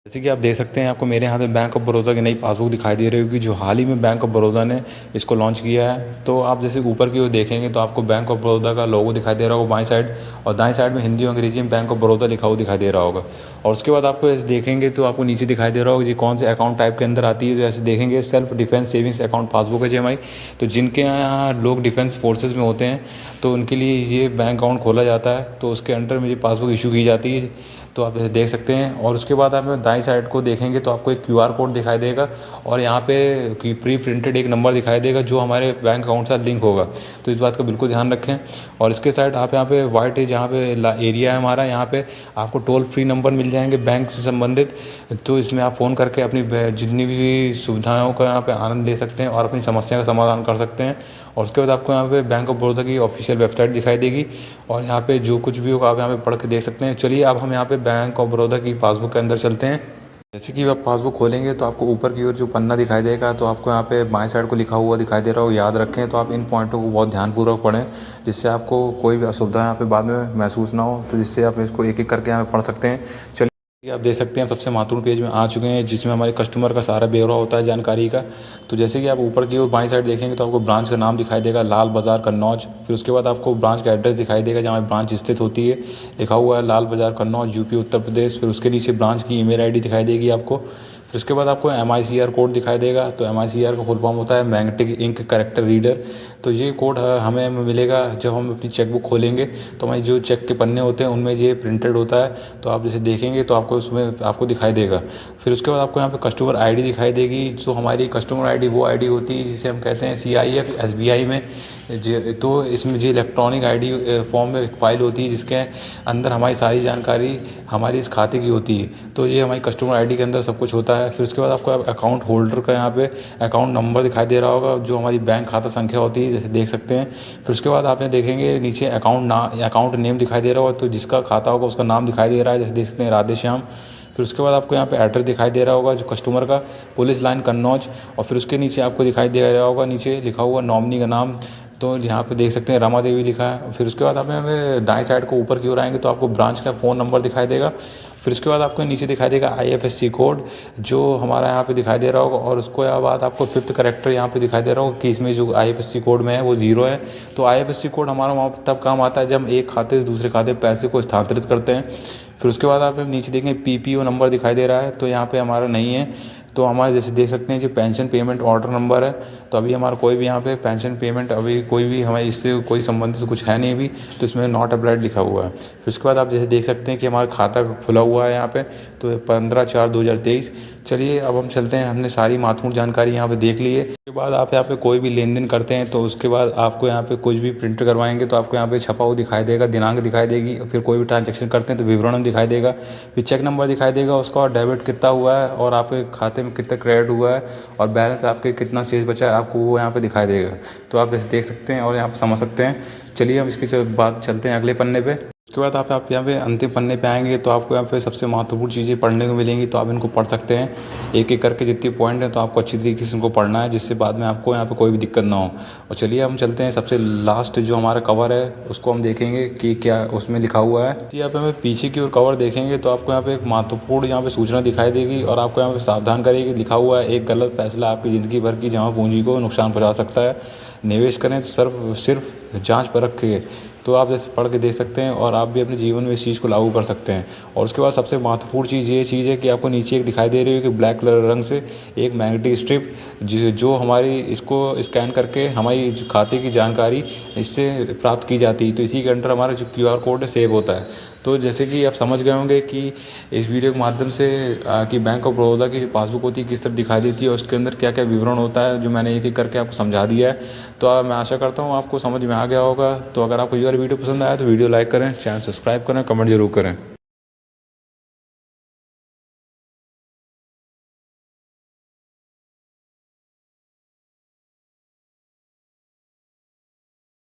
जैसे कि आप देख सकते हैं, आपको मेरे हाथ में बैंक ऑफ बड़ौदा की नई पासबुक दिखाई दे रही होगी, जो हाल ही में बैंक ऑफ बड़ौदा ने इसको लॉन्च किया है। तो आप जैसे ऊपर की ओर देखेंगे तो आपको बैंक ऑफ बड़ौदा का लोगो दिखाई दे रहा होगा बाईं साइड, और दाईं साइड में हिंदी और अंग्रेजी में बैंक ऑफ बड़ौदा लिखा हुआ दिखाई दे रहा होगा। और उसके बाद आपको ऐसे देखेंगे तो आपको नीचे दिखाई दे रहा होगा जी कौन से अकाउंट टाइप के अंदर आती है। जैसे देखेंगे self defence savings account passbook है जी हमारी। तो जिनके यहाँ लोग डिफेंस फोर्सेज में होते हैं तो उनके लिए ये बैंक अकाउंट खोला जाता है, तो उसके अंडर में ये पासबुक इशू की जाती है। तो आप जैसे देख सकते हैं, और उसके बाद आप दाईं साइड को देखेंगे तो आपको एक क्यूआर कोड दिखाई देगा, और यहाँ पे प्री प्रिंटेड एक नंबर दिखाई देगा जो हमारे बैंक अकाउंट से लिंक होगा। तो इस बात का बिल्कुल ध्यान रखें। और इसके साइड आप यहाँ पे वाइट जहाँ पे एरिया है हमारा, यहाँ पे आपको टोल फ्री नंबर मिल जाएंगे बैंक से संबंधित। तो इसमें आप फ़ोन करके अपनी जितनी भी सुविधाओं का यहाँ पे आनंद ले सकते हैं और अपनी समस्या का समाधान कर सकते हैं। और उसके बाद आपको यहाँ पे बैंक ऑफ बड़ौदा की ऑफिशियल वेबसाइट दिखाई देगी, और यहाँ पे जो कुछ भी होगा आप यहाँ पे पढ़ के देख सकते हैं। चलिए अब हम यहाँ पे बैंक ऑफ बड़ौदा की पासबुक के अंदर चलते हैं। जैसे कि आप पासबुक खोलेंगे तो आपको ऊपर की ओर जो पन्ना दिखाई देगा, तो आपको यहाँ पे बाएं साइड को लिखा हुआ दिखाई दे रहा हो, याद रखें। तो आप इन पॉइंटों को बहुत ध्यानपूर्वक पढ़ें, जिससे आपको कोई भी असुविधा यहाँ पे बाद में महसूस ना हो, तो जिससे आप इसको एक एक करके यहाँ पे पढ़ सकते हैं। चलिए आप देख सकते हैं सबसे महत्वपूर्ण पेज में आ चुके हैं, जिसमें हमारे कस्टमर का सारा ब्यौरा होता है जानकारी का। तो जैसे कि आप ऊपर की ओर बाईं साइड देखेंगे तो आपको ब्रांच का नाम दिखाई देगा, लाल बाज़ार कन्नौज। फिर उसके बाद आपको ब्रांच का एड्रेस दिखाई देगा जहाँ ब्रांच स्थित होती है, लिखा हुआ है लाल बाज़ार कन्नौज, यूपी उत्तर प्रदेश। फिर उसके नीचे ब्रांच की ईमेल आईडी दिखाई देगी आपको। फिर उसके बाद आपको MICR कोड दिखाई देगा। तो MICR का फुल फॉर्म होता है मैग्नेटिक इंक कैरेक्टर रीडर। तो ये कोड हमें मिलेगा जब हम अपनी चेकबुक खोलेंगे, तो हमारी जो चेक के पन्ने होते हैं उनमें ये प्रिंटेड होता है। तो आप जैसे देखेंगे तो आपको उसमें आपको दिखाई देगा। फिर उसके बाद आपको यहाँ पे कस्टमर आईडी दिखाई देगी। जो हमारी कस्टमर आईडी वो आईडी होती है जिसे हम कहते हैं CIF SBI में। तो इसमें जो इलेक्ट्रॉनिक आईडी फॉर्म में एक फ़ाइल होती है जिसके अंदर हमारी सारी जानकारी हमारी इस खाते की होती है। तो ये हमारी कस्टमर आईडी के अंदर सब कुछ होता है। फिर उसके बाद आपको अकाउंट होल्डर का यहाँ पे अकाउंट नंबर दिखाई दे रहा होगा, जो हमारी बैंक खाता संख्या होती है, जैसे देख सकते हैं। फिर उसके बाद आपने देखेंगे नीचे अकाउंट नेम दिखाई दे रहा होगा, तो जिसका खाता होगा उसका नाम दिखाई दे रहा है, जैसे देख सकते हैं राधे श्याम। फिर उसके बाद आपको यहाँ पे एड्रेस दिखाई दे रहा होगा जो कस्टमर का, पुलिस लाइन कन्नौज। और फिर उसके नीचे आपको दिखाई दे रहा होगा नीचे लिखा हुआ नॉमिनी का नाम, तो यहाँ पे देख सकते हैं रमा देवी लिखा है। फिर उसके बाद आप हमें दाएं साइड को ऊपर की ओर आएंगे तो आपको ब्रांच का फ़ोन नंबर दिखाई देगा। फिर उसके बाद आपको नीचे दिखाई देगा IFSC कोड, जो हमारा यहाँ पे दिखाई दे रहा होगा। और उसको बाद आपको 5th कैरेक्टर यहाँ पे दिखाई दे रहा होगा कि इसमें जो IFSC कोड में है वो 0 है। तो IFSC कोड हमारा वहाँ तब काम आता है जब हम एक खाते से दूसरे खाते पैसे को स्थानांतरित करते हैं। फिर उसके बाद आप नीचे देखेंगे PPO नंबर दिखाई दे रहा है, तो यहाँ पे हमारा नहीं है। तो हमारे जैसे देख सकते हैं कि पेंशन पेमेंट ऑर्डर नंबर है, तो अभी हमारा कोई भी यहाँ पे पेंशन पेमेंट अभी कोई भी हमारे इससे कोई संबंधित कुछ है नहीं अभी, तो इसमें नॉट अप्लाइड लिखा हुआ है। फिर उसके बाद आप जैसे देख सकते हैं कि हमारा खाता खुला हुआ है यहाँ पे, तो 15/4/2023। चलिए अब हम चलते हैं, हमने सारी महत्वपूर्ण जानकारी यहाँ पे देख ली है। उसके बाद आप यहाँ पे कोई भी लेन देन करते हैं तो उसके बाद आपको यहाँ पे कुछ भी प्रिंट करवाएंगे तो आपको यहाँ पे छपा हुआ दिखाई देगा, दिनांक दिखाई देगी। फिर कोई भी ट्रांजेक्शन करते हैं तो विवरण दिखाई देगा, फिर चेक नंबर दिखाई देगा उसका, और डेबिट कितना हुआ है और आपके खाते में कितना क्रेडिट हुआ है और बैलेंस आपके कितना शेष बचा है आपको वो यहाँ पे दिखाई देगा। तो आप जैसे देख सकते हैं और यहाँ पे समझ सकते हैं। चलिए हम इसके बाद चलते हैं अगले पन्ने पे। उसके बाद आप यहाँ पे अंतिम पन्ने पे आएंगे तो आपको यहाँ पे सबसे महत्वपूर्ण चीज़ें पढ़ने को मिलेंगी, तो आप इनको पढ़ सकते हैं एक एक करके। जितने पॉइंट हैं तो आपको अच्छी तरीके से इनको पढ़ना है, जिससे बाद में आपको यहाँ पे कोई भी दिक्कत ना हो। और चलिए हम चलते हैं सबसे लास्ट जो हमारा कवर है उसको हम देखेंगे कि क्या उसमें लिखा हुआ है। यहाँ पे हमें पीछे की ओर कवर देखेंगे तो आपको यहाँ पे एक महत्वपूर्ण यहाँ पे सूचना दिखाई देगी, और आपको यहाँ पे सावधान करेगी लिखा हुआ है, एक गलत फैसला आपकी ज़िंदगी भर की जमा पूंजी को नुकसान पहुँचा सकता है। निवेश करें तो सिर्फ जाँच परख के। तो आप जैसे पढ़ के देख सकते हैं और आप भी अपने जीवन में इस चीज़ को लागू कर सकते हैं। और उसके बाद सबसे महत्वपूर्ण चीज़ ये चीज़ है कि आपको नीचे एक दिखाई दे रही है कि ब्लैक कलर रंग से एक मैग्नेटिक स्ट्रिप जो हमारी इसको स्कैन करके हमारी खाते की जानकारी इससे प्राप्त की जाती है। तो इसी के अंडर हमारा जो QR कोड है सेव होता है। तो जैसे कि आप समझ गए होंगे कि इस वीडियो के माध्यम से कि बैंक ऑफ बड़ौदा की पासबुक होती है किस तरह दिखाई देती है और उसके अंदर क्या क्या विवरण होता है, जो मैंने एक एक करके आपको समझा दिया है। तो मैं आशा करता हूँ आपको समझ में आ गया होगा। तो अगर आपको ये वीडियो पसंद आया तो वीडियो लाइक करें, चैनल सब्सक्राइब करें, कमेंट जरूर करें।